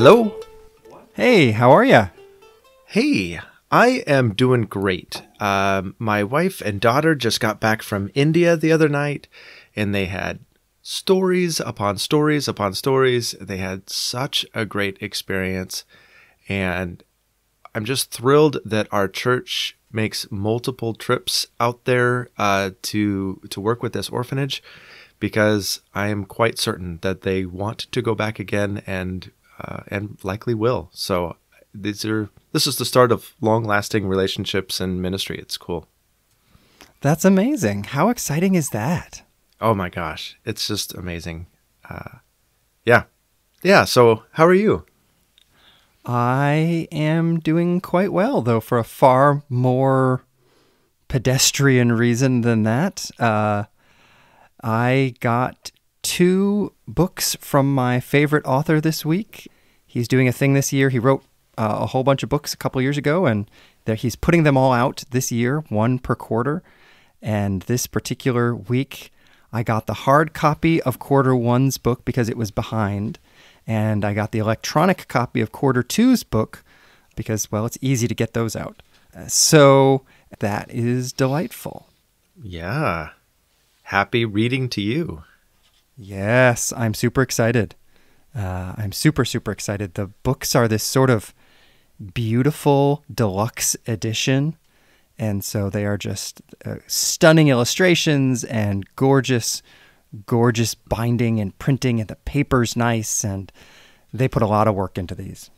Hello? Hey, how are ya? Hey, I am doing great. My wife and daughter just got back from India the other night, and they had stories upon stories upon stories. They had such a great experience, and I'm just thrilled that our church makes multiple trips out there to work with this orphanage, because I am quite certain that they want to go back again and likely will. So this is the start of long-lasting relationships and ministry. It's cool. That's amazing. How exciting is that? Oh my gosh, it's just amazing. Yeah. So how are you? I am doing quite well, though, for a far more pedestrian reason than that. I got 2 books from my favorite author this week. He's doing a thing this year. He wrote a whole bunch of books a couple years ago, and he's putting them all out this year, 1 per quarter. And this particular week, I got the hard copy of quarter 1's book because it was behind. And I got the electronic copy of quarter 2's book because, well, it's easy to get those out. So that is delightful. Yeah. Happy reading to you. Yes, I'm super excited. I'm super, super excited. The books are this sort of beautiful deluxe edition. And so they are just stunning illustrations and gorgeous binding and printing, and the paper's nice, and they put a lot of work into these.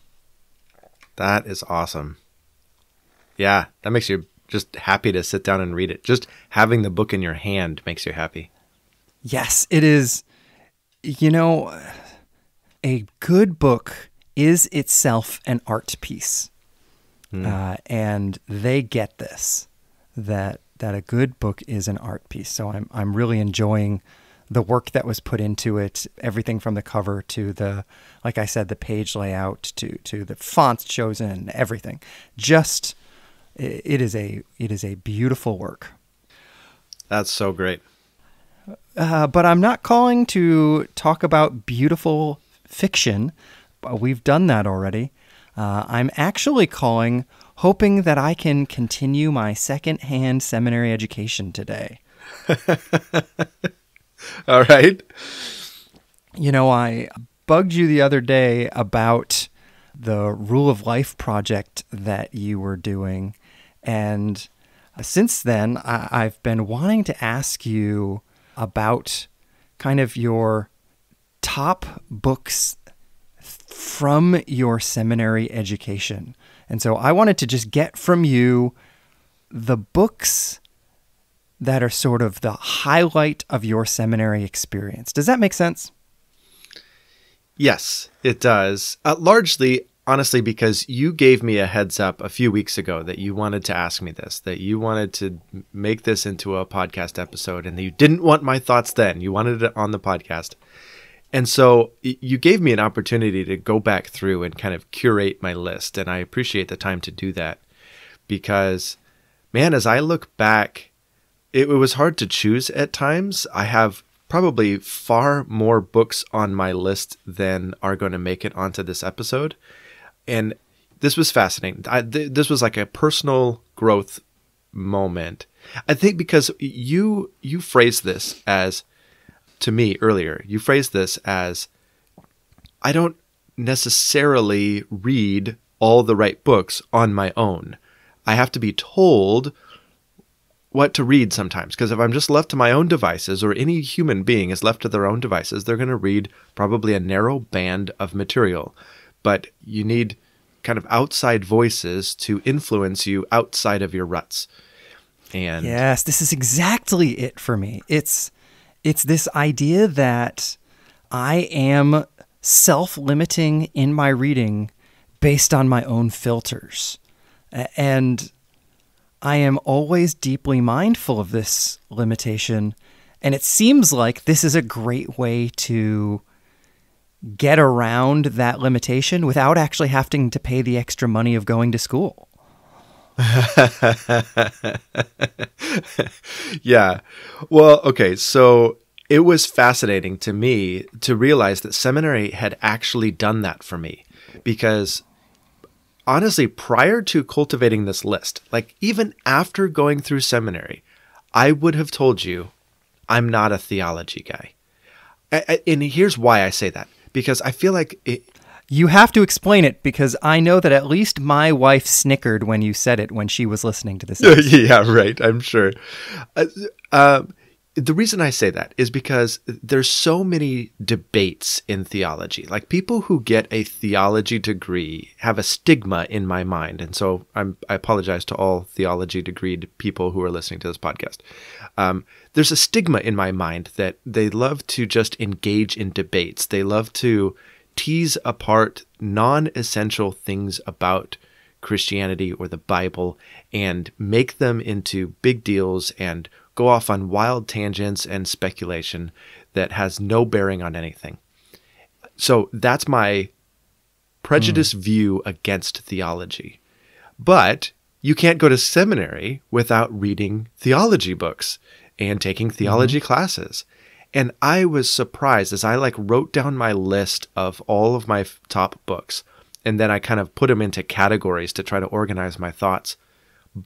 That is awesome. Yeah, that makes you just happy to sit down and read it. Just having the book in your hand makes you happy. Yes, it is. You know, a good book is itself an art piece. And they get this, that a good book is an art piece. So I'm really enjoying the work that was put into it, everything from the cover to the, like I said, the page layout to the fonts chosen, everything. Just, it is a beautiful work. That's so great. But I'm not calling to talk about beautiful fiction. We've done that already. I'm actually calling, hoping that I can continue my second-hand seminary education today. All right. You know, I bugged you the other day about the Rule of Life project that you were doing. And since then, I've been wanting to ask you about kind of your top books from your seminary education. And so I wanted to just get from you the books that are sort of the highlight of your seminary experience. Does that make sense? Yes, it does. Largely, honestly, because you gave me a heads up a few weeks ago that you wanted to ask me this, that you wanted to make this into a podcast episode, and that you didn't want my thoughts then. You wanted it on the podcast. And so you gave me an opportunity to go back through and kind of curate my list. And I appreciate the time to do that because, man, as I look back, it was hard to choose at times. I have probably far more books on my list than are going to make it onto this episode. And this was fascinating. This was like a personal growth moment. I think because you phrased this as, to me earlier, you phrased this as, I don't necessarily read all the right books on my own. I have to be told what to read sometimes, because if I'm just left to my own devices, or any human being is left to their own devices, they're going to read probably a narrow band of material. But you need kind of outside voices to influence you outside of your ruts. And yes, this is exactly it for me. It's this idea that I am self-limiting in my reading based on my own filters. And I am always deeply mindful of this limitation. And it seems like this is a great way to get around that limitation without actually having to pay the extra money of going to school. Yeah. Well, okay. So it was fascinating to me to realize that seminary had actually done that for me. because honestly, prior to cultivating this list, like even after going through seminary, I would have told you I'm not a theology guy. And here's why I say that, because I feel like you have to explain it, because I know that at least my wife snickered when you said it when she was listening to this episode. Yeah, right. I'm sure. The reason I say that is because there's so many debates in theology. Like people who get a theology degree have a stigma in my mind. And so I apologize to all theology degreed people who are listening to this podcast. There's a stigma in my mind that they love to just engage in debates. They love to tease apart non-essential things about Christianity or the Bible and make them into big deals and go off on wild tangents and speculation that has no bearing on anything. So that's my prejudiced view against theology. But you can't go to seminary without reading theology books and taking theology classes. And I was surprised as I wrote down my list of all of my top books, and then I kind of put them into categories to try to organize my thoughts.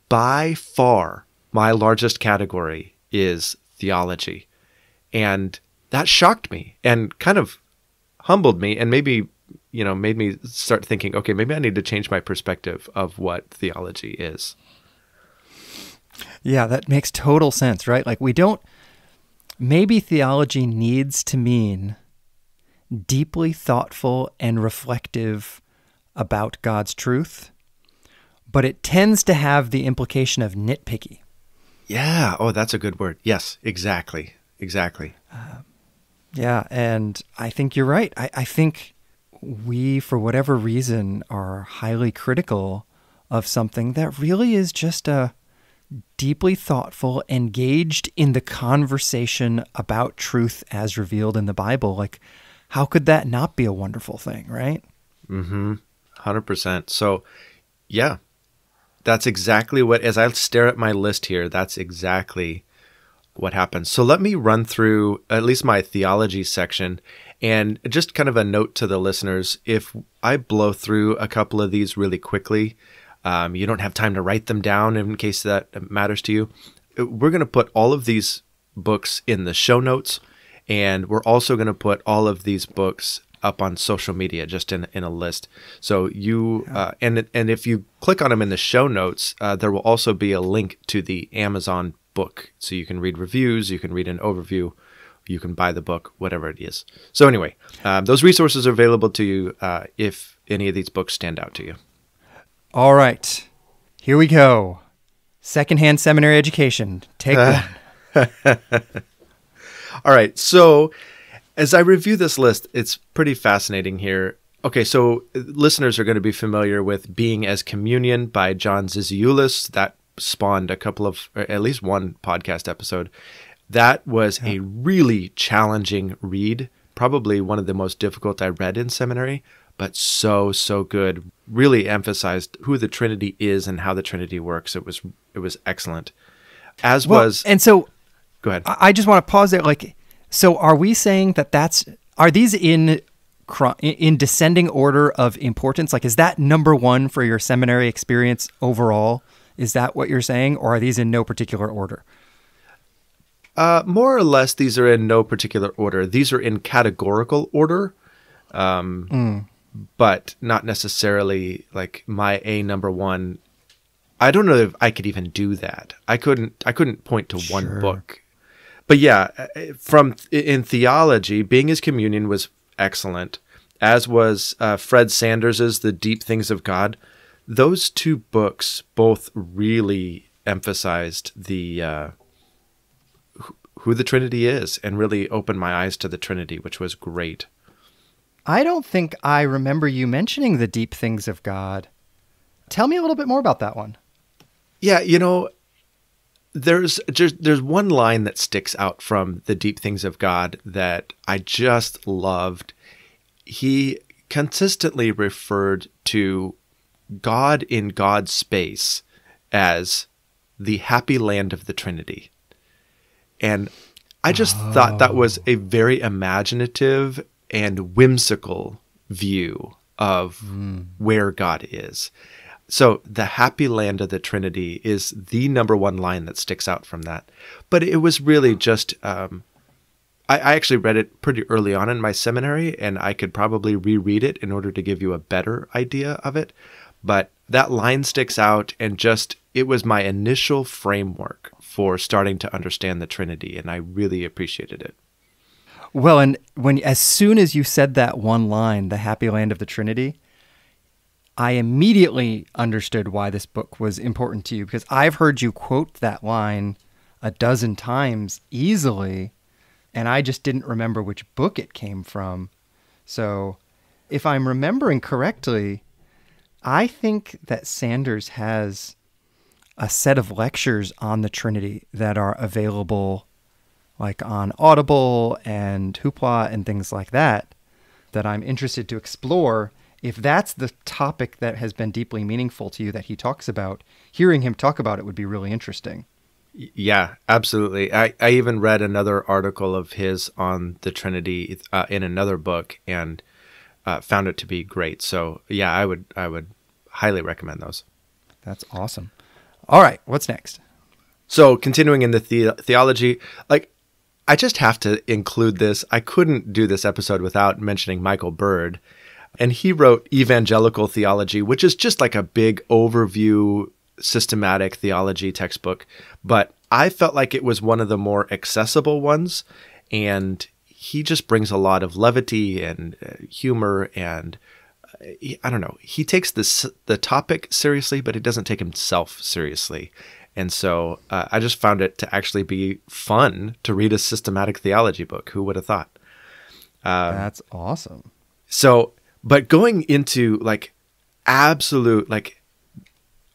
By far, my largest category is theology. And that shocked me and kind of humbled me and maybe, made me start thinking, okay, maybe I need to change my perspective of what theology is. Yeah, that makes total sense, right? Maybe theology needs to mean deeply thoughtful and reflective about God's truth, but it tends to have the implication of nitpicky. Yeah. Oh, that's a good word. Yes, exactly. Exactly. Yeah. And I think you're right. I think we, for whatever reason, are highly critical of something that really is just a deeply thoughtful, engaged in the conversation about truth as revealed in the Bible. How could that not be a wonderful thing, right? 100%. So, yeah. That's exactly what, as I stare at my list here, that's exactly what happens. So let me run through at least my theology section, and just kind of a note to the listeners. If I blow through a couple of these really quickly, you don't have time to write them down in case that matters to you. We're going to put all of these books in the show notes, and we're also going to put all of these books up on social media, just in a list. So you and if you click on them in the show notes, there will also be a link to the Amazon book, so you can read reviews, you can read an overview, you can buy the book, whatever it is. So anyway, those resources are available to you if any of these books stand out to you. All right, here we go. Secondhand seminary education, take one. All right, so as I review this list, it's pretty fascinating here. Okay, so listeners are going to be familiar with Being as Communion by John Zizioulas. That spawned at least one podcast episode. That was a really challenging read, probably one of the most difficult I read in seminary, but so good. Really emphasized who the Trinity is and how the Trinity works. It was excellent. And so, go ahead. I just want to pause there. So are we saying are these in descending order of importance? Is that number one for your seminary experience overall? Is that what you're saying? Or are these in no particular order? More or less, these are in no particular order. These are in categorical order, but not necessarily my A number one. I don't know if I could even do that. I couldn't point to one book. But yeah, in theology, Being as Communion was excellent, as was Fred Sanders's The Deep Things of God. Those two books both really emphasized the who the Trinity is and really opened my eyes to the Trinity, which was great. I don't think I remember you mentioning The Deep Things of God. Tell me a little bit more about that one. Yeah, there's one line that sticks out from The Deep Things of God that I just loved. He consistently referred to God in God's space as the happy land of the Trinity. And I just thought that was a very imaginative and whimsical view of where God is. So the happy land of the Trinity is the number one line that sticks out from that. But it was really just, I actually read it pretty early on in my seminary, and I could probably reread it in order to give you a better idea of it. But that line sticks out, and just, it was my initial framework for starting to understand the Trinity, and I really appreciated it. Well, and as soon as you said that one line, the happy land of the Trinity, I immediately understood why this book was important to you, because I've heard you quote that line a dozen times easily, and I just didn't remember which book it came from. So if I'm remembering correctly, I think that Sanders has a set of lectures on the Trinity that are available like on Audible and Hoopla and things like that, that I'm interested to explore. If that's the topic that has been deeply meaningful to you that he talks about, hearing him talk about it would be really interesting. Yeah, absolutely. I even read another article of his on the Trinity in another book, and found it to be great. So yeah, I would highly recommend those. That's awesome. All right, what's next? So continuing in the theology, like, I just have to include this. I couldn't do this episode without mentioning Michael Bird. And he wrote Evangelical Theology, which is just like a big overview, systematic theology textbook. But I felt like it was one of the more accessible ones. And he just brings a lot of levity and humor. And I don't know, he takes the topic seriously, but he doesn't take himself seriously. And so I just found it to actually be fun to read a systematic theology book. Who would have thought? That's awesome. So, but going into like absolute, like,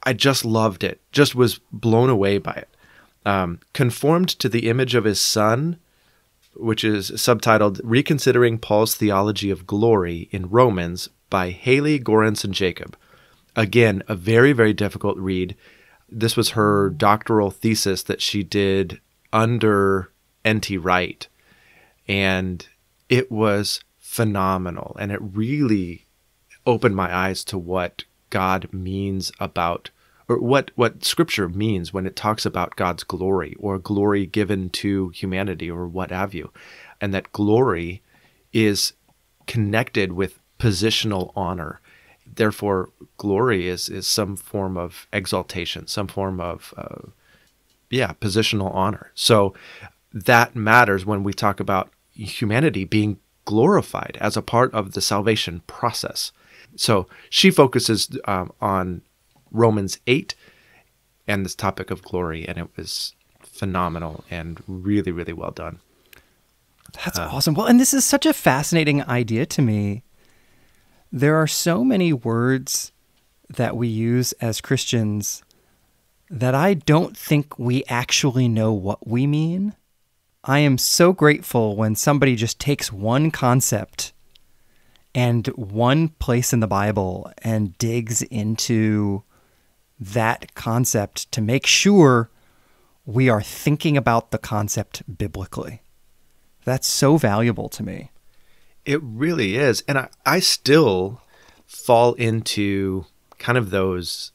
I just loved it, just was blown away by it. Conformed to the image of his Son, which is subtitled Reconsidering Paul's Theology of Glory in Romans by Haley Goranson Jacob. Again, a very, very difficult read. This was her doctoral thesis that she did under N.T. Wright, and it was phenomenal, and it really opened my eyes to what God means about, or what Scripture means when it talks about God's glory or glory given to humanity or what have you, and that glory is connected with positional honor. Therefore, glory is some form of exaltation, some form of, positional honor. So that matters when we talk about humanity being glorified as a part of the salvation process. So she focuses on Romans 8 and this topic of glory, and it was phenomenal and really, really well done. That's awesome. Well, and this is such a fascinating idea to me. There are so many words that we use as Christians that I don't think we actually know what we mean. I am so grateful when somebody just takes one concept and one place in the Bible and digs into that concept to make sure we are thinking about the concept biblically. That's so valuable to me. It really is. And I still fall into kind of those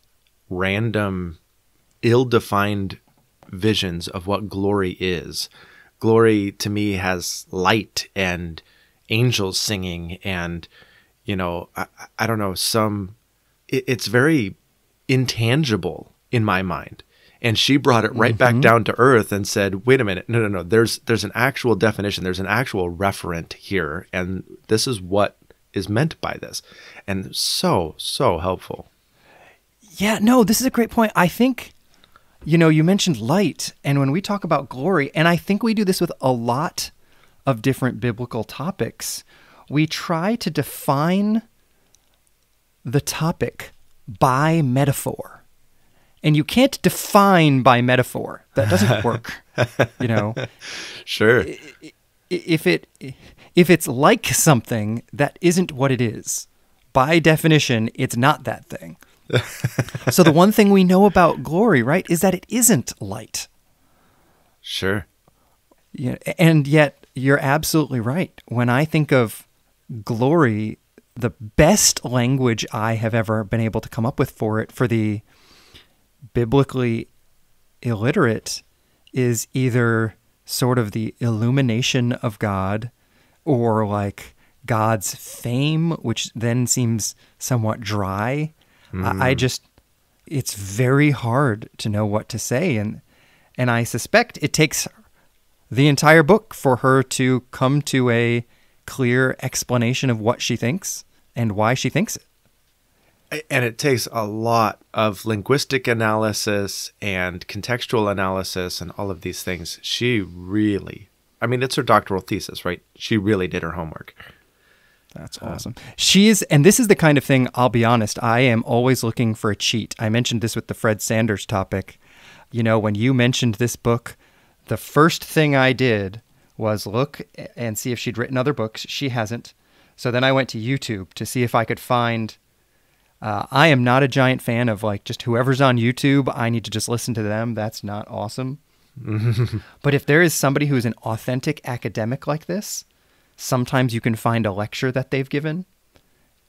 random, ill-defined visions of what glory is. Glory to me has light and angels singing and, I don't know, it's very intangible in my mind. And she brought it right back down to earth and said, wait a minute, no. There's an actual definition. There's an actual referent here. And this is what is meant by this. And so helpful. Yeah, no, this is a great point. I think, you mentioned light. And when we talk about glory, and I think we do this with a lot of different biblical topics, we try to define the topic by metaphor. And you can't define by metaphor. That doesn't work. Sure. If it's like something that isn't what it is, by definition, it's not that thing. So the one thing we know about glory, right, is that it isn't light. Sure. Yeah, and yet you're absolutely right. When I think of glory, the best language I have ever been able to come up with for it, for the biblically illiterate, is either sort of the illumination of God or like God's fame, which then seems somewhat dry. It's very hard to know what to say. And I suspect it takes the entire book for her to come to a clear explanation of what she thinks and why she thinks it. And it takes a lot of linguistic analysis and contextual analysis and all of these things. She really, I mean, it's her doctoral thesis, right? She really did her homework. That's awesome. And this is the kind of thing, I'll be honest, I am always looking for a cheat. I mentioned this with the Fred Sanders topic. You know, when you mentioned this book, the first thing I did was look and see if she'd written other books. She hasn't. So then I went to YouTube to see if I could find... I am not a giant fan of like just whoever's on YouTube. I need to just listen to them. That's not awesome. But if there is somebody who is an authentic academic like this, sometimes you can find a lecture that they've given.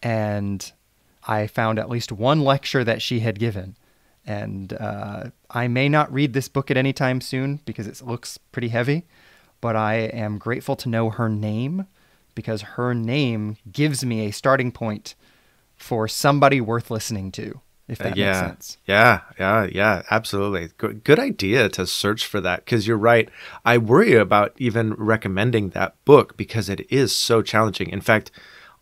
And I found at least one lecture that she had given. And I may not read this book at any time soon because it looks pretty heavy, but I am grateful to know her name because her name gives me a starting point for somebody worth listening to, if that makes sense. Yeah, absolutely. Good idea to search for that, because you're right. I worry about even recommending that book because it is so challenging. In fact,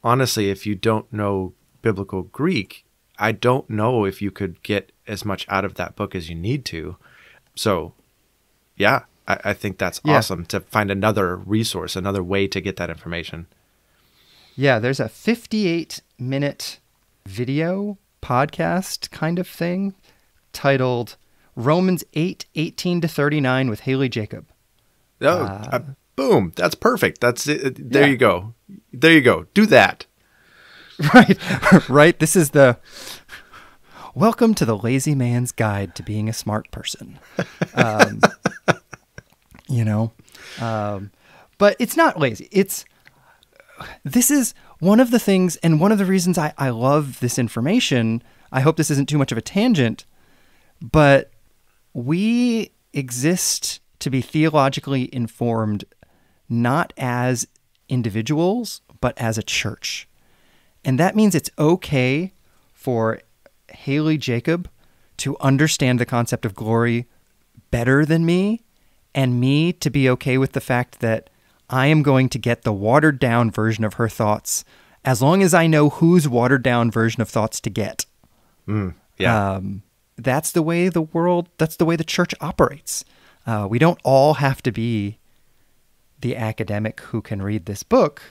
honestly, if you don't know biblical Greek, I don't know if you could get as much out of that book as you need to. So, yeah, I think that's awesome to find another resource, another way to get that information. Yeah, there's a 58-minute video podcast kind of thing titled Romans 8:18-39 with Haley Jacob. Boom. That's perfect. That's it. There you go. There you go. Do that. Right. This is the welcome to the lazy man's guide to being a smart person. But it's not lazy. This is one of the things, and one of the reasons I love this information. I hope this isn't too much of a tangent, but we exist to be theologically informed not as individuals, but as a church. And that means it's okay for Haley Jacob to understand the concept of glory better than me, and me to be okay with the fact that I am going to get the watered down version of her thoughts as long as I know whose watered down version of thoughts to get. That's the way that's the way the church operates. We don't all have to be the academic who can read this book,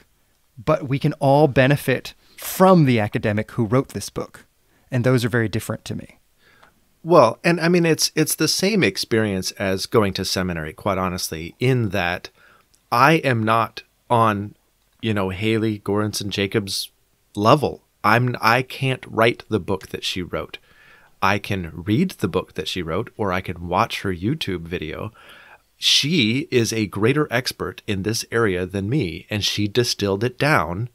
but we can all benefit from the academic who wrote this book. And those are very different to me. Well, and I mean, it's the same experience as going to seminary, quite honestly, in that I am not on, Haley Goranson Jacobs' level. I can't write the book that she wrote. I can read the book that she wrote, or I can watch her YouTube video. She is a greater expert in this area than me, and she distilled it down,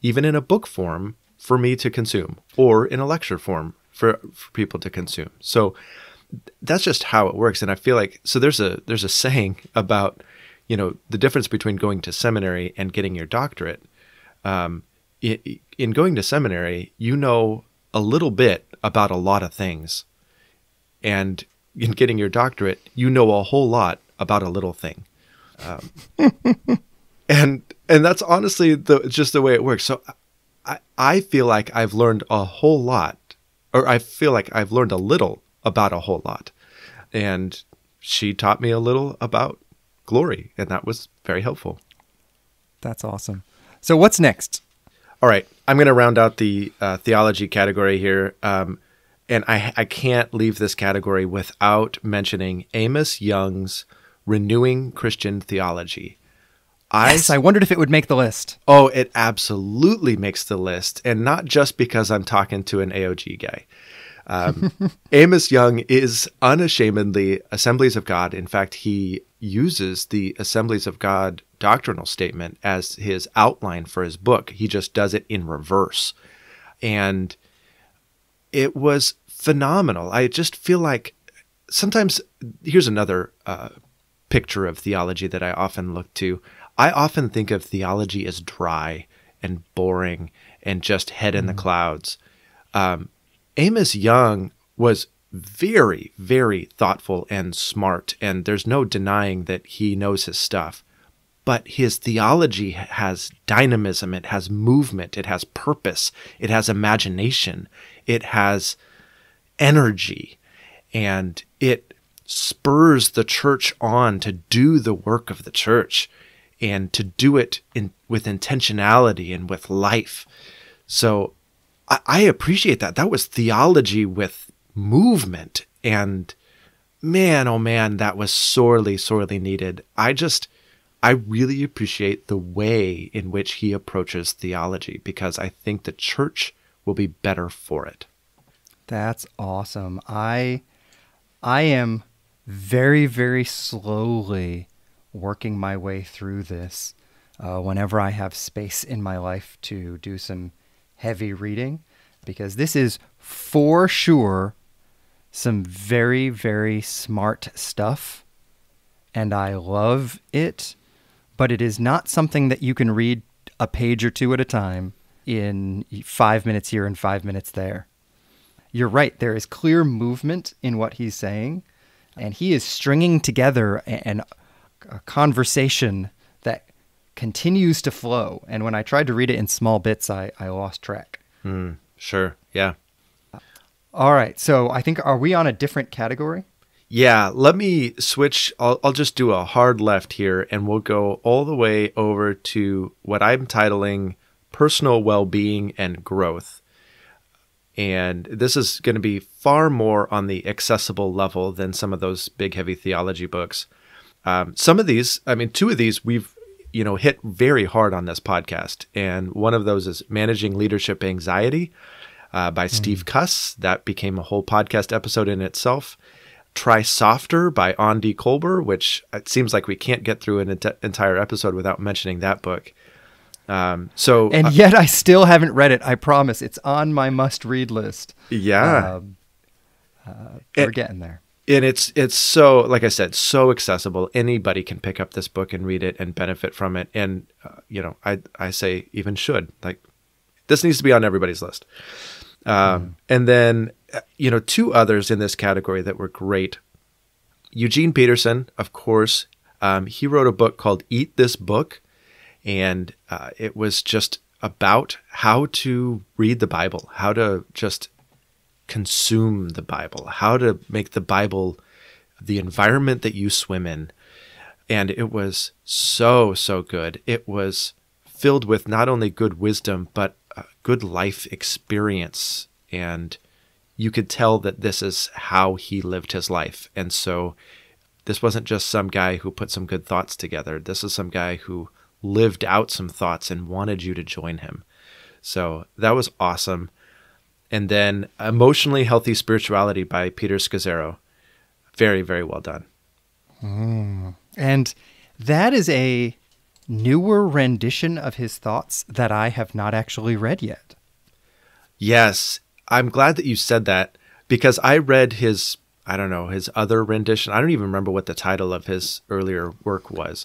even in a book form, for me to consume, or in a lecture form for people to consume. So that's just how it works. And I feel like, so there's a saying about, the difference between going to seminary and getting your doctorate. In going to seminary, you know a little bit about a lot of things. And in getting your doctorate, you know a whole lot about a little thing. And that's honestly just the way it works. So I feel like I've learned a whole lot, or I feel like I've learned a little about a whole lot. And she taught me a little about glory, and that was very helpful. That's awesome. So what's next? All right. I'm going to round out the theology category here. And I can't leave this category without mentioning Amos Young's Renewing Christian Theology. I wondered if it would make the list. Oh, it absolutely makes the list. And not just because I'm talking to an AOG guy. Amos Young is unashamedly Assemblies of God. In fact, he uses the Assemblies of God doctrinal statement as his outline for his book. He just does it in reverse. And it was phenomenal. I just feel like sometimes, here's another picture of theology that I often look to. I often think of theology as dry and boring and just head in the clouds. Amos Young was very, very thoughtful and smart, and there's no denying that he knows his stuff. But his theology has dynamism, it has movement, it has purpose, it has imagination, it has energy, and it spurs the church on to do the work of the church and to do it with intentionality and with life. So I appreciate that. That was theology with movement, and man, oh man, that was sorely, sorely needed. I really appreciate the way in which he approaches theology, because I think the church will be better for it. That's awesome. I am very, very slowly working my way through this whenever I have space in my life to do some heavy reading, because this is for sure some very, very smart stuff, and I love it, but it is not something that you can read a page or two at a time in 5 minutes here and 5 minutes there. You're right, there is clear movement in what he's saying, and he is stringing together a conversation that continues to flow. And when I tried to read it in small bits, I lost track. Sure, yeah. All right, so I think, are we on a different category? Yeah, let me switch. I'll just do a hard left here, and we'll go all the way over to what I'm titling Personal Well-Being and Growth. And this is going to be far more on the accessible level than some of those big, heavy theology books. Some of these, two of these we've hit very hard on this podcast. And one of those is Managing Leadership Anxiety by Steve Cuss. That became a whole podcast episode in itself. Try Softer by Andy Kolber, which it seems like we can't get through an entire episode without mentioning that book. Yet I still haven't read it. I promise. It's on my must-read list. Yeah. We're getting there. And it's so, like I said, so accessible. Anybody can pick up this book and read it and benefit from it. And, I say even should. Like, this needs to be on everybody's list. And then, two others in this category that were great. Eugene Peterson, of course, he wrote a book called Eat This Book. And it was just about how to read the Bible, how to just consume the Bible, how to make the Bible the environment that you swim in. And it was so, so good. It was filled with not only good wisdom, but good life experience. And you could tell that this is how he lived his life. And so this wasn't just some guy who put some good thoughts together. This is some guy who lived out some thoughts and wanted you to join him. So that was awesome. And then Emotionally Healthy Spirituality by Peter Scazzaro. Very, very well done. And that is a newer rendition of his thoughts that I have not actually read yet. Yes. I'm glad that you said that, because I read his other rendition. I don't even remember what the title of his earlier work was.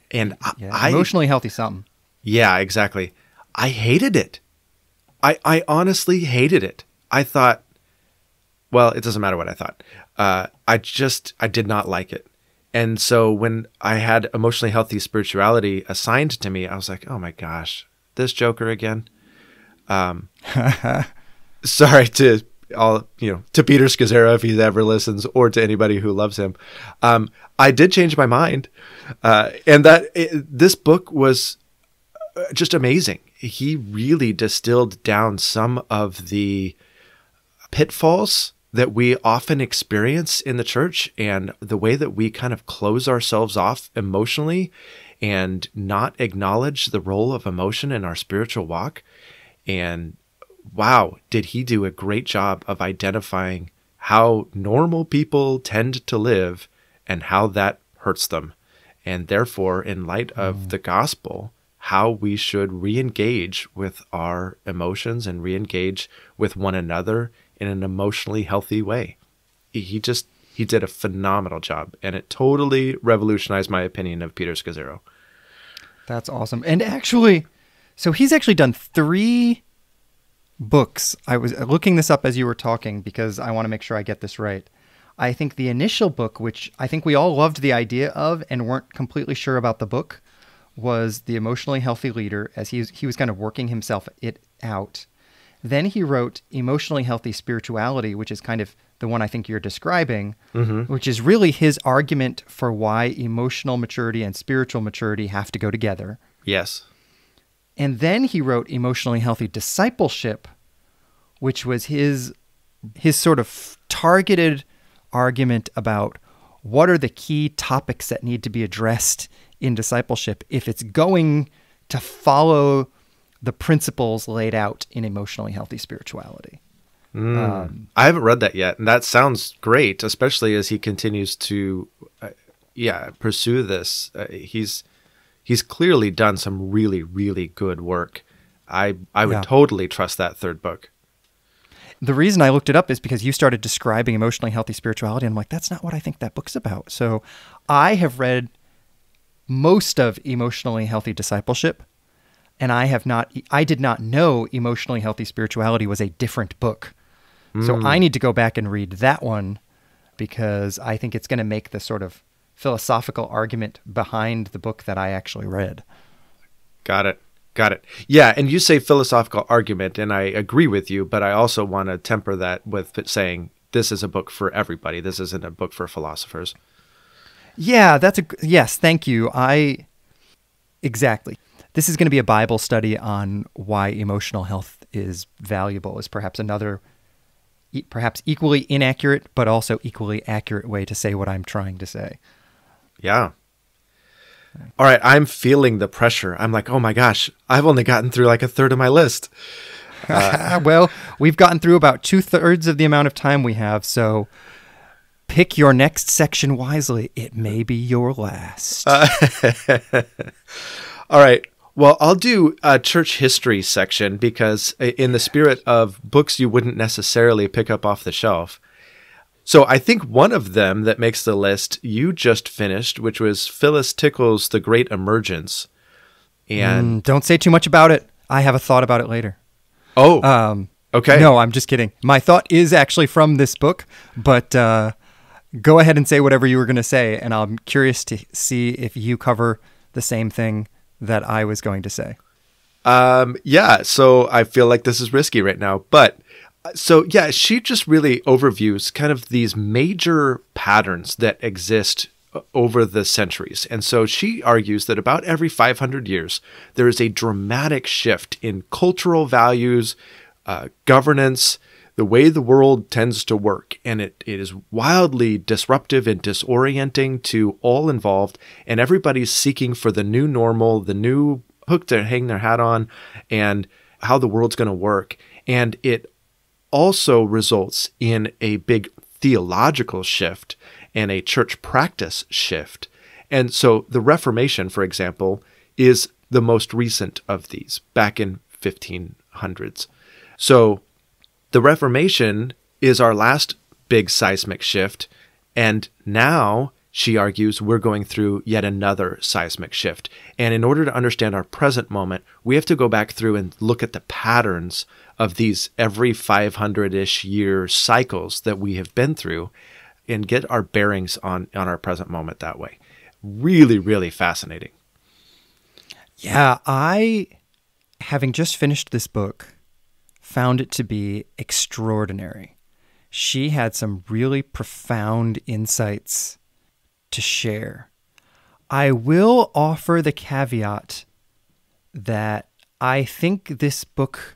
And Emotionally Healthy something. Yeah, exactly. I hated it. I honestly hated it. I thought, well, it doesn't matter what I thought. I did not like it. And so when I had Emotionally Healthy Spirituality assigned to me, I was like, oh my gosh, this Joker again. Sorry to Peter Scazzaro if he ever listens, or to anybody who loves him. I did change my mind. This book was just amazing. He really distilled down some of the pitfalls that we often experience in the church, and the way that we kind of close ourselves off emotionally and not acknowledge the role of emotion in our spiritual walk. And wow, did he do a great job of identifying how normal people tend to live and how that hurts them. And therefore, in light of the gospel, how we should re-engage with our emotions and re-engage with one another in an emotionally healthy way. He did a phenomenal job, and it totally revolutionized my opinion of Peter Scazzero. That's awesome. And actually, so he's actually done 3 books. I was looking this up as you were talking because I want to make sure I get this right. I think the initial book, which I think we all loved the idea of and weren't completely sure about the book, was The Emotionally Healthy Leader, as he was kind of working himself out. Then he wrote Emotionally Healthy Spirituality, which is kind of the one I think you're describing, which is really his argument for why emotional maturity and spiritual maturity have to go together. Yes. And then he wrote Emotionally Healthy Discipleship, which was his sort of targeted argument about what are the key topics that need to be addressed in discipleship if it's going to follow the principles laid out in Emotionally Healthy Spirituality. I haven't read that yet, and that sounds great, especially as he continues to pursue this. He's clearly done some really, really good work. I would totally trust that 3rd book. The reason I looked it up is because you started describing Emotionally Healthy Spirituality, and I'm like, that's not what I think that book's about. So I have read most of Emotionally Healthy Discipleship, and I did not know Emotionally Healthy Spirituality was a different book. So I need to go back and read that one because I think it's going to make the sort of philosophical argument behind the book that I actually read. Got it. Yeah, and you say philosophical argument, and I agree with you, but I also want to temper that with saying this is a book for everybody. This isn't a book for philosophers. Yeah, yes, thank you. Exactly. This is going to be a Bible study on why emotional health is valuable, is perhaps another, perhaps equally inaccurate, but also equally accurate way to say what I'm trying to say. Yeah. All right, I'm feeling the pressure. I'm like, oh my gosh, I've only gotten through like 1/3 of my list. Well, we've gotten through about 2/3 of the amount of time we have, so pick your next section wisely. It may be your last. All right. Well, I'll do a church history section because in the spirit of books you wouldn't necessarily pick up off the shelf. So I think one of them that makes the list you just finished, which was Phyllis Tickle's The Great Emergence. And don't say too much about it. I have a thought about it later. Oh, okay. No, I'm just kidding. My thought is actually from this book, but go ahead and say whatever you were going to say, and I'm curious to see if you cover the same thing that I was going to say. Yeah, so I feel like this is risky right now, but so yeah, she just really overviews kind of these major patterns that exist over the centuries. And so she argues that about every 500 years, there is a dramatic shift in cultural values, governance, the way the world tends to work. And it is wildly disruptive and disorienting to all involved. And everybody's seeking for the new normal, the new hook to hang their hat on, and how the world's going to work. And it also results in a big theological shift and a church practice shift. And so the Reformation, for example, is the most recent of these, back in 1500s. So the Reformation is our last big seismic shift, and now, she argues, we're going through yet another seismic shift. And in order to understand our present moment, we have to go back through and look at the patterns of these every 500-ish year cycles that we have been through and get our bearings on our present moment that way. Really, really fascinating. Yeah, I, having just finished this book, found it to be extraordinary. She had some really profound insights to share. I will offer the caveat that I think this book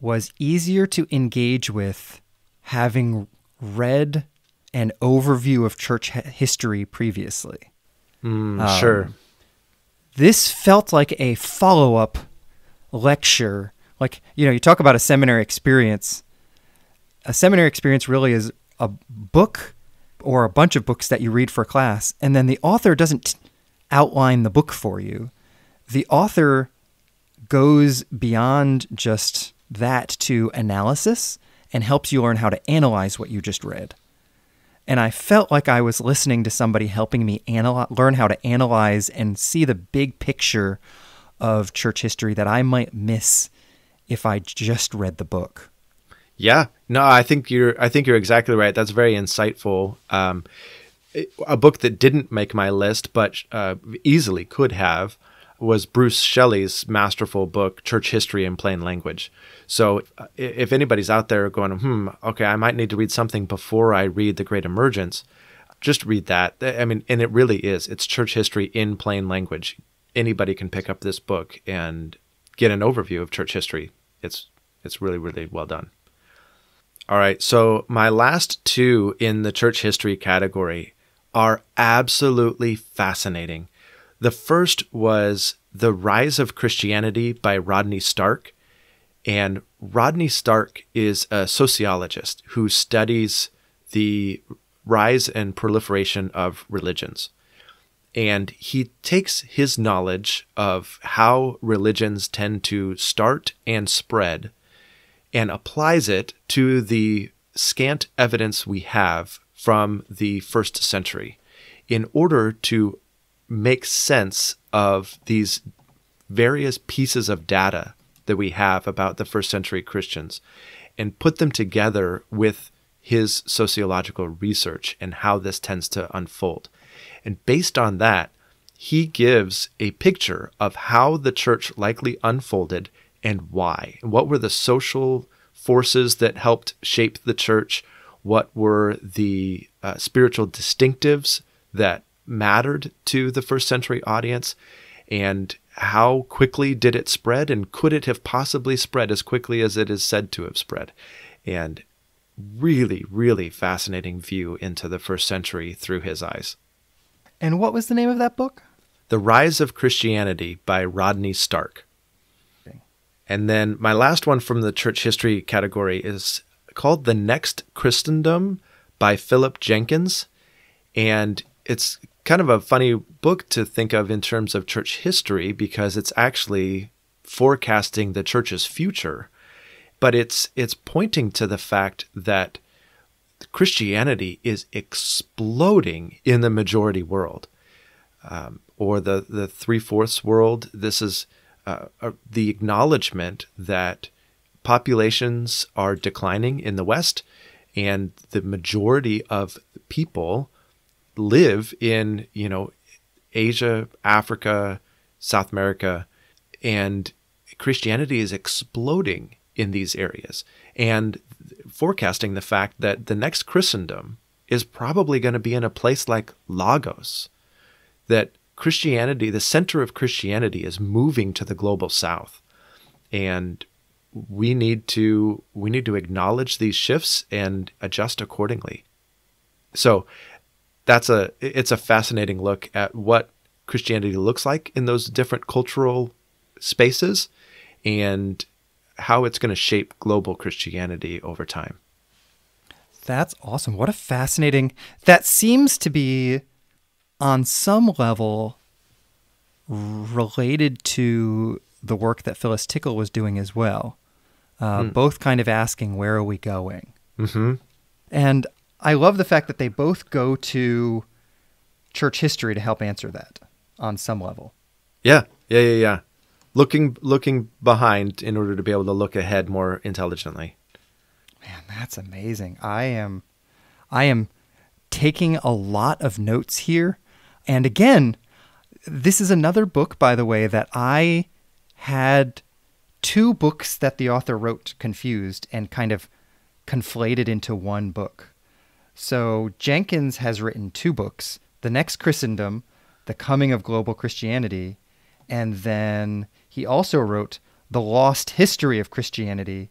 was easier to engage with having read an overview of church history previously. Sure. This felt like a follow-up lecture Like, you talk about a seminary experience. A seminary experience really is a book or a bunch of books that you read for class, and then the author doesn't outline the book for you. The author goes beyond just that to analysis and helps you learn how to analyze what you just read. And I felt like I was listening to somebody helping me learn how to analyze and see the big picture of church history that I might miss if I just read the book. Yeah, no, I think you're exactly right. That's very insightful. A book that didn't make my list, but easily could have, was Bruce Shelley's masterful book, Church History in Plain Language. So if anybody's out there going, okay, I might need to read something before I read The Great Emergence, just read that. I mean, and it really is. It's church history in plain language. Anybody can pick up this book and get an overview of church history. It's really, really well done. All right, so my last two in the church history category are absolutely fascinating. The first was The Rise of Christianity by Rodney Stark. And Rodney Stark is a sociologist who studies the rise and proliferation of religions. And he takes his knowledge of how religions tend to start and spread and applies it to the scant evidence we have from the first century in order to make sense of these various pieces of data that we have about the first century Christians and put them together with his sociological research and how this tends to unfold. And based on that, he gives a picture of how the church likely unfolded and why. And what were the social forces that helped shape the church? What were the spiritual distinctives that mattered to the first century audience? And how quickly did it spread? And could it have possibly spread as quickly as it is said to have spread? And really, really fascinating view into the first century through his eyes. And what was the name of that book? The Rise of Christianity by Rodney Stark. Okay. And then my last one from the church history category is called The Next Christendom by Philip Jenkins. And it's kind of a funny book to think of in terms of church history because it's actually forecasting the church's future. But it's pointing to the fact that Christianity is exploding in the majority world, or the 3/4 world. This is the acknowledgement that populations are declining in the West, and the majority of people live in, Asia, Africa, South America, and Christianity is exploding in these areas, and forecasting the fact that the next Christendom is probably going to be in a place like Lagos, that Christianity, the center of Christianity, is moving to the global south. And we need to acknowledge these shifts and adjust accordingly. So it's a fascinating look at what Christianity looks like in those different cultural spaces and how it's going to shape global Christianity over time. That's awesome. What a fascinating... That seems to be, on some level, related to the work that Phyllis Tickle was doing as well. Both kind of asking, where are we going? Mm-hmm. And I love the fact that they both go to church history to help answer that on some level. Yeah. Looking behind in order to be able to look ahead more intelligently. Man, that's amazing. I am taking a lot of notes here. And again, this is another book, by the way, that I had two books that the author wrote confused and kind of conflated into one book. So Jenkins has written two books, The Next Christendom, The Coming of Global Christianity, and then he also wrote The Lost History of Christianity,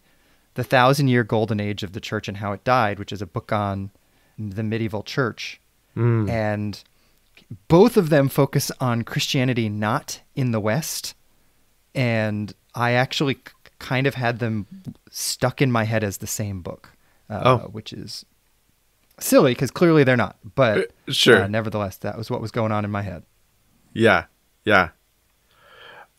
The 1,000-Year Golden Age of the Church and How It Died, which is a book on the medieval church. And both of them focus on Christianity not in the West. And I actually kind of had them stuck in my head as the same book, which is silly because clearly they're not. But sure. Nevertheless, that was what was going on in my head. Yeah. Yeah.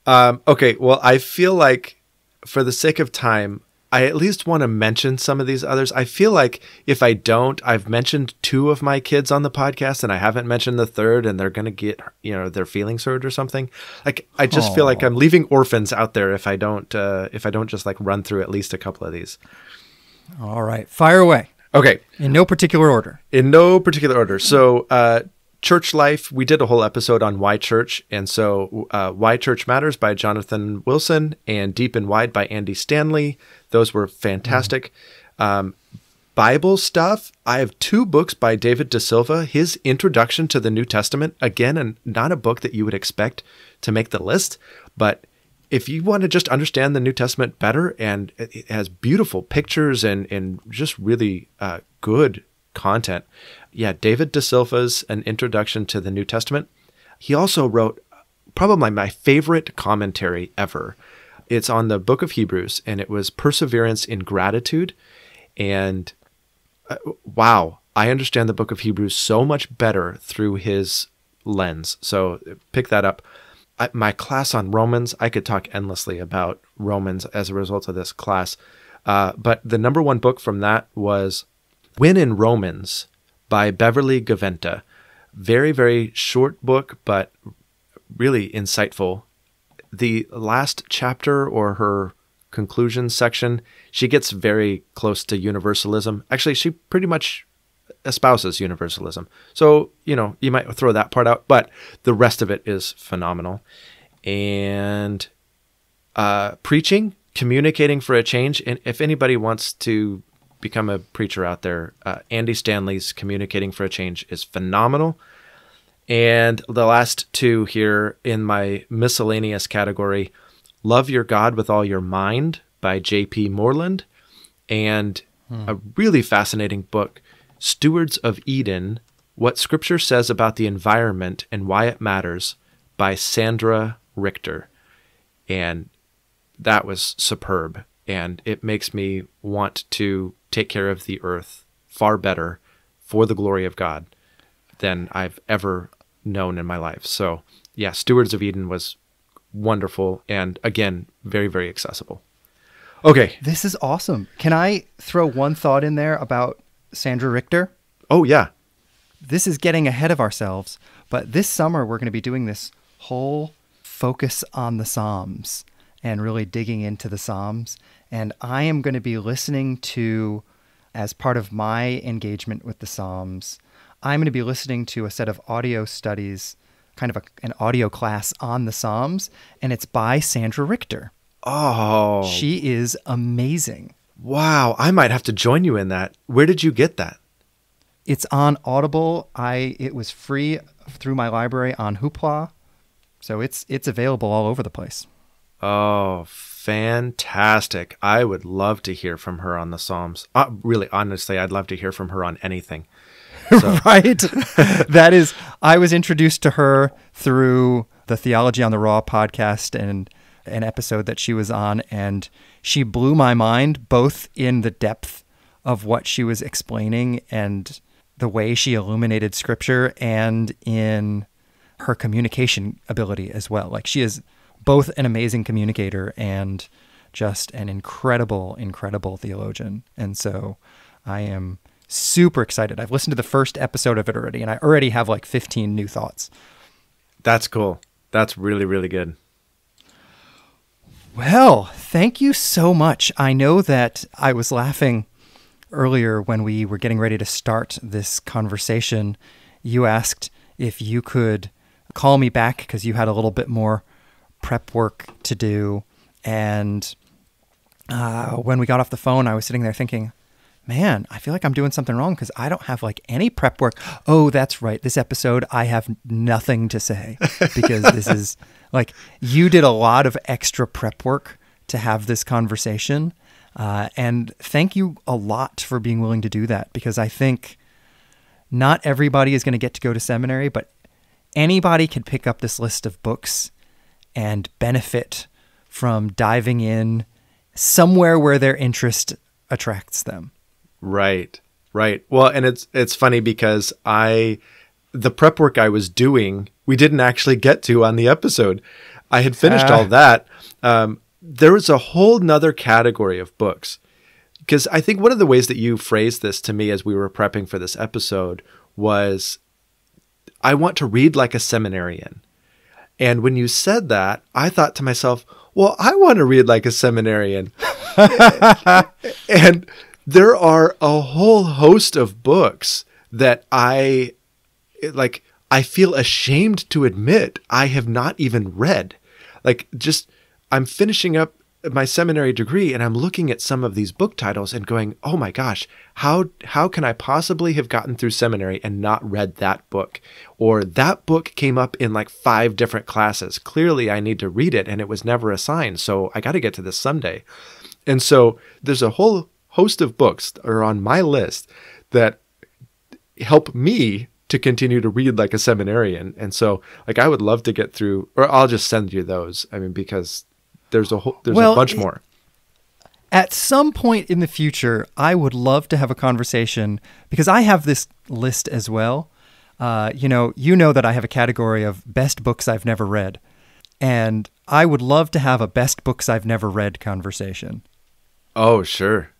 Okay. Well, I feel like for the sake of time, I at least want to mention some of these others. I feel like if I don't, I've mentioned 2 of my kids on the podcast and I haven't mentioned the third, and they're going to get, their feelings hurt or something. Like, I just feel like I'm leaving orphans out there if I don't just like run through at least a couple of these. All right. Fire away. Okay. In no particular order. So, church life, we did a whole episode on Why Church. And so Why Church Matters by Jonathan Wilson and Deep and Wide by Andy Stanley. Those were fantastic. Bible stuff, I have 2 books by David Da Silva. His Introduction to the New Testament, again, and not a book that you would expect to make the list. But if you want to just understand the New Testament better, and it has beautiful pictures and just really good content. Yeah, David Da Silva's An Introduction to the New Testament. He also wrote probably my favorite commentary ever. It's on the book of Hebrews, and it was Perseverance in Gratitude. And wow, I understand the book of Hebrews so much better through his lens. So pick that up. My class on Romans, I could talk endlessly about Romans as a result of this class. But the number 1 book from that was When in Romans by Beverly Gaventa. Very, very short book, but really insightful. The last chapter, or her conclusion section, she gets very close to universalism. Actually, she pretty much espouses universalism. So, you might throw that part out, but the rest of it is phenomenal. And preaching, communicating for a change. And if anybody wants to become a preacher out there, Andy Stanley's Communicating for a Change is phenomenal. And the last 2 here in my miscellaneous category, Love Your God with All Your Mind by J.P. Moreland, and a really fascinating book, Stewards of Eden, What Scripture Says About the Environment and Why It Matters by Sandra Richter. And that was superb. And it makes me want to take care of the earth far better for the glory of God than I've ever known in my life. So yeah, Stewards of Eden was wonderful. And again, very, very accessible. Okay. This is awesome. Can I throw one thought in there about Sandra Richter? Oh, yeah. This is getting ahead of ourselves, but this summer we're going to be doing this whole focus on the Psalms and really digging into the Psalms. And I am going to be listening to, as part of my engagement with the Psalms, I'm going to be listening to a set of audio studies, kind of an audio class on the Psalms, and it's by Sandra Richter. Oh. She is amazing. Wow. I might have to join you in that. Where did you get that? It's on Audible. It was free through my library on Hoopla. So it's available all over the place. Oh, fantastic. I would love to hear from her on the Psalms. Really, honestly, I'd love to hear from her on anything. So. Right? I was introduced to her through the Theology on the Raw podcast and an episode that she was on, and she blew my mind both in the depth of what she was explaining and the way she illuminated scripture, and in her communication ability as well. Like, she is both an amazing communicator and just an incredible, incredible theologian. And so I am super excited. I've listened to the first episode of it already, and I already have like 15 new thoughts. That's cool. That's really, really good. Well, thank you so much. I know that I was laughing earlier when we were getting ready to start this conversation. You asked if you could call me back because you had a little bit more prep work to do. And when we got off the phone, I was sitting there thinking, man, I feel like I'm doing something wrong because I don't have like any prep work. Oh, that's right. This episode, I have nothing to say because this is like, you did a lot of extra prep work to have this conversation. And thank you a lot for being willing to do that, because I think not everybody is going to get to go to seminary, but anybody can pick up this list of books and benefit from diving in, somewhere where their interest attracts them. Right. Right. Well, and it's funny because the prep work I was doing, we didn't actually get to on the episode. I had finished all that. There was a whole nother category of books, because I think one of the ways that you phrased this to me as we were prepping for this episode was, I want to read like a seminarian. And when you said that, I thought to myself, well, I want to read like a seminarian. And there are a whole host of books that I feel ashamed to admit I have not even read. I'm finishing up my seminary degree and I'm looking at some of these book titles and going, oh my gosh, how can I possibly have gotten through seminary and not read that book? Or that book came up in like 5 different classes. Clearly I need to read it and it was never assigned. So I got to get to this someday. And so there's a whole host of books that are on my list that help me to continue to read like a seminarian. And so I would love to get through, or I'll just send you those. I mean, because there's a bunch more. At some point in the future, I would love to have a conversation, because I have this list as well. You know that I have a category of best books I've never read. And I would love to have a best books I've never read conversation. Oh, sure.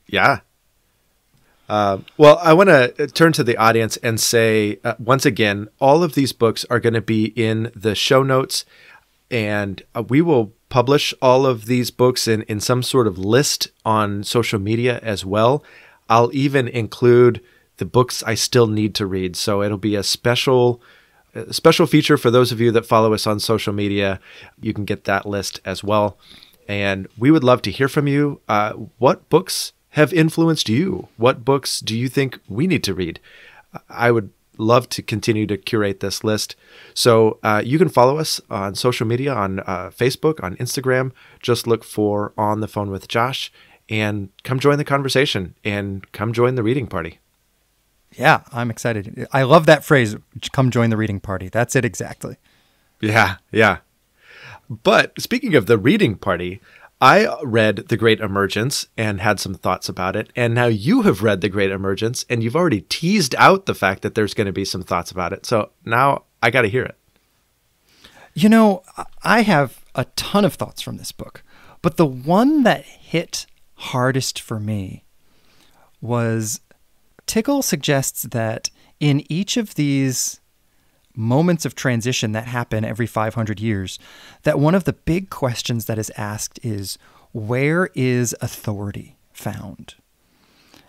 Yeah. Well, I want to turn to the audience and say, once again, all of these books are going to be in the show notes, and we will publish all of these books in some sort of list on social media as well. I'll even include the books I still need to read. So it'll be a special feature for those of you that follow us on social media. You can get that list as well. And we would love to hear from you. What books have influenced you? What books do you think we need to read? I would love to continue to curate this list. So you can follow us on social media, on Facebook, on Instagram. Just look for On the Phone with Josh and come join the conversation and come join the reading party. Yeah, I'm excited. I love that phrase, come join the reading party. That's it exactly. Yeah. But speaking of the reading party, I read The Great Emergence and had some thoughts about it. And now you have read The Great Emergence and you've already teased out the fact that there's going to be some thoughts about it. So now I got to hear it. You know, I have a ton of thoughts from this book, but the one that hit hardest for me was Tickle suggests that in each of these moments of transition that happen every 500 years, that one of the big questions that is asked is, where is authority found?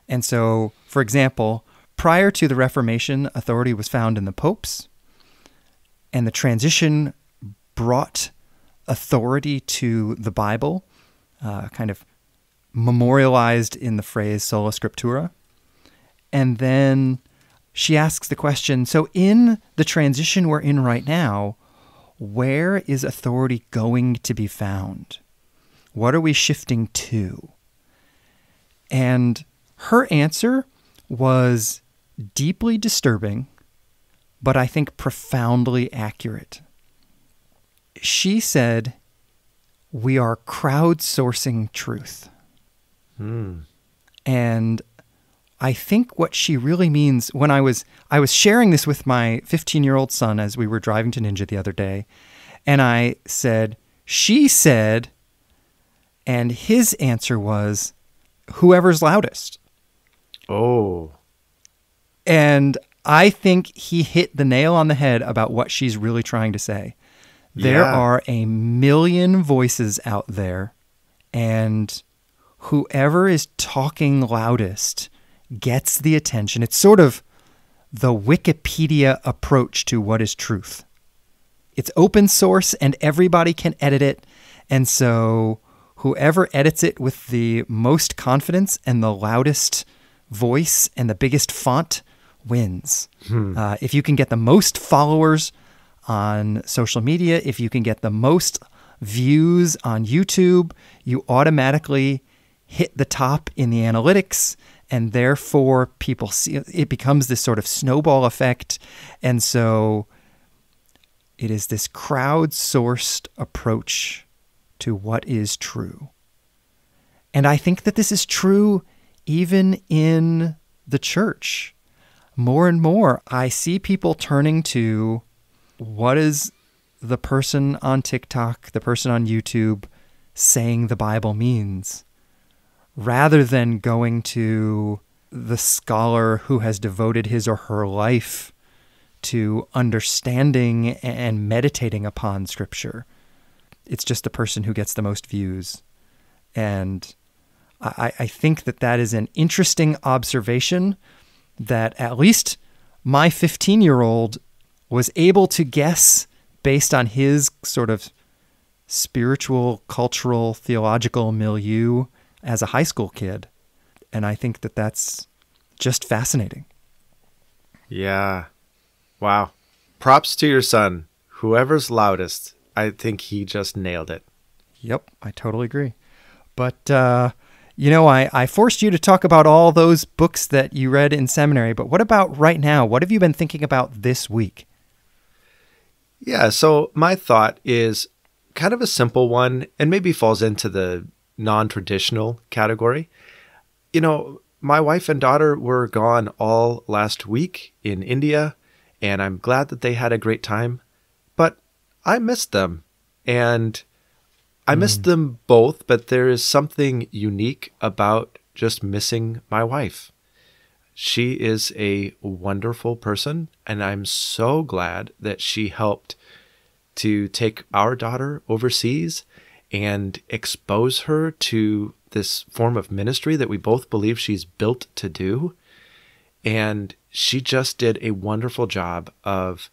And so, for example, prior to the Reformation, authority was found in the popes, and the transition brought authority to the Bible, kind of memorialized in the phrase sola scriptura. And then she asks the question, so in the transition we're in right now, where is authority going to be found? What are we shifting to? And her answer was deeply disturbing, but I think profoundly accurate. She said, we are crowdsourcing truth. And I think what she really means, when I was sharing this with my 15-year-old son as we were driving to Ninja the other day, and I said, she said, and his answer was, whoever's loudest. Oh. And I think he hit the nail on the head about what she's really trying to say. There are a million voices out there, and whoever is talking loudest gets the attention. It's sort of the Wikipedia approach to what is truth. It's open source and everybody can edit it. And so whoever edits it with the most confidence and the loudest voice and the biggest font wins. If you can get the most followers on social media, if you can get the most views on YouTube, you automatically hit the top in the analytics, and therefore people see it becomes this sort of snowball effect. And so it is this crowdsourced approach to what is true. And I think that this is true even in the church. More and more, I see people turning to what is the person on TikTok, the person on YouTube saying the Bible means, rather than going to the scholar who has devoted his or her life to understanding and meditating upon Scripture. It's just the person who gets the most views. And I think that that is an interesting observation that at least my 15-year-old was able to guess based on his sort of spiritual, cultural, theological milieu as a high school kid. And I think that that's just fascinating. Yeah. Wow. Props to your son. Whoever's loudest, I think he just nailed it. Yep, I totally agree. But, I forced you to talk about all those books that you read in seminary, but what about right now? What have you been thinking about this week? Yeah, so my thought is kind of a simple one and maybe falls into the non-traditional category. My wife and daughter were gone all last week in India, and I'm glad that they had a great time, but I missed them. And I missed them both, but there is something unique about just missing my wife. She is a wonderful person, and I'm so glad that she helped to take our daughter overseas and expose her to this form of ministry that we both believe she's built to do. And she just did a wonderful job of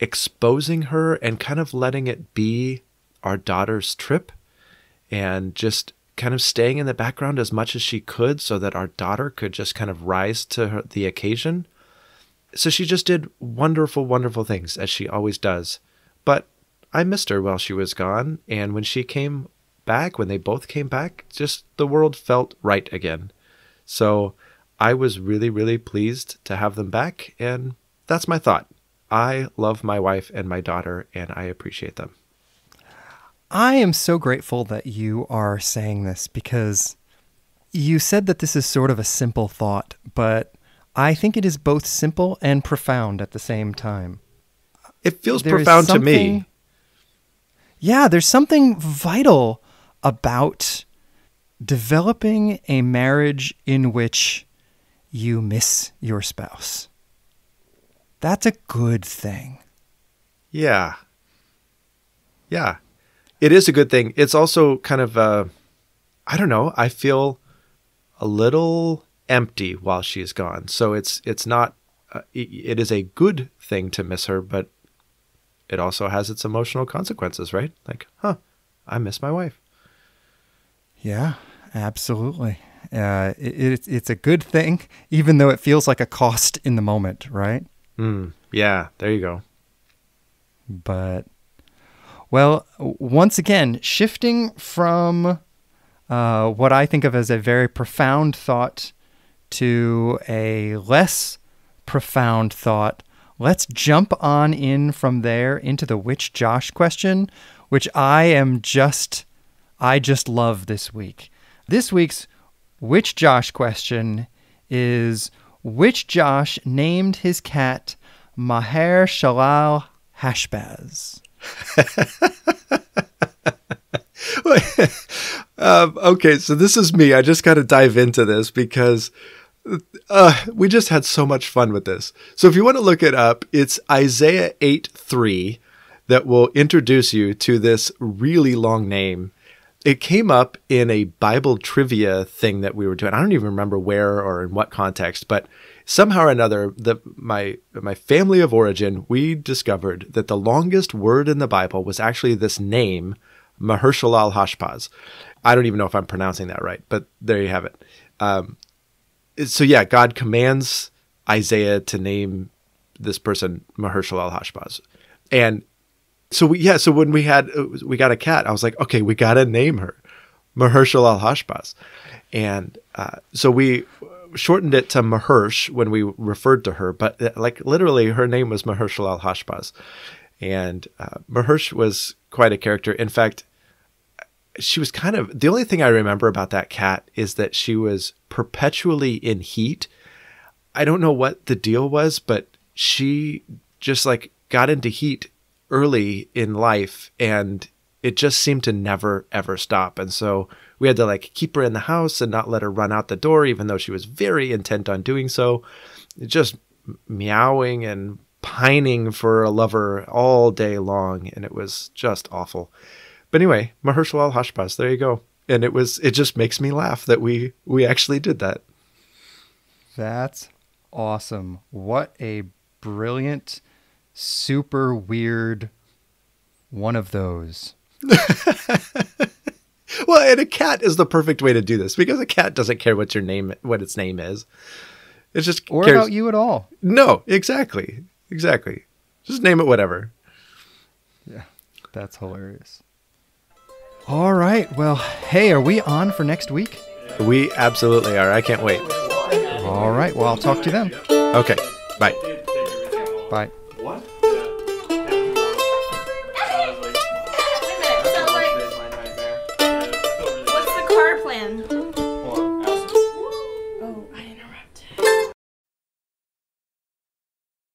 exposing her and kind of letting it be our daughter's trip, and just kind of staying in the background as much as she could so that our daughter could just kind of rise to the occasion. So she just did wonderful, wonderful things, as she always does. But I missed her while she was gone. And when she came back, when they both came back, just the world felt right again. So I was really, really pleased to have them back. And that's my thought. I love my wife and my daughter, and I appreciate them. I am so grateful that you are saying this, because you said that this is sort of a simple thought, but I think it is both simple and profound at the same time. It feels profound to me. Yeah, there's something vital about developing a marriage in which you miss your spouse. That's a good thing. Yeah. Yeah. It is a good thing. It's also kind of, I don't know, I feel a little empty while she's gone. So it's not, it is a good thing to miss her, but it also has its emotional consequences, right? Like, I miss my wife. Yeah, absolutely. It's a good thing, even though it feels like a cost in the moment, right? Yeah, there you go. But, well, once again, shifting from what I think of as a very profound thought to a less profound thought, let's jump on in from there into the Which Josh question, which I just love this week. This week's Which Josh question is, which Josh named his cat Maher Shalal Hashbaz? Okay, so this is me. I just got to dive into this because we just had so much fun with this. So if you want to look it up, it's Isaiah 8:3 that will introduce you to this really long name. It came up in a Bible trivia thing that we were doing. I don't even remember where or in what context, but somehow or another, my family of origin, we discovered that the longest word in the Bible was actually this name, Maher-shalal Hashbaz. I don't even know if I'm pronouncing that right, but there you have it. So yeah, God commands Isaiah to name this person Maher-shalal Hashbaz. And so when we got a cat, I was like, okay, we got to name her Maher-shalal Hashbaz. And so we shortened it to Mahersh when we referred to her, but like literally her name was Maher-shalal Hashbaz. And Mahersh was quite a character. In fact, she was kind of, the only thing I remember about that cat is that she was perpetually in heat. I don't know what the deal was, but she just like got into heat early in life, and it just seemed to never, ever stop. And so we had to like keep her in the house and not let her run out the door, even though she was very intent on doing so. Just meowing and pining for a lover all day long. And it was just awful. But anyway, Mahershala Hashbaz, there you go. And it just makes me laugh that we actually did that. That's awesome. What a brilliant, super weird one of those. Well, and a cat is the perfect way to do this, because a cat doesn't care what its name is. It just or cares about you at all. No, exactly. Just name it whatever. Yeah, that's hilarious. All right. Well, hey, are we on for next week? We absolutely are. I can't wait. All right. Well, I'll talk to you then. Okay. Bye. Bye. What? What's the car plan?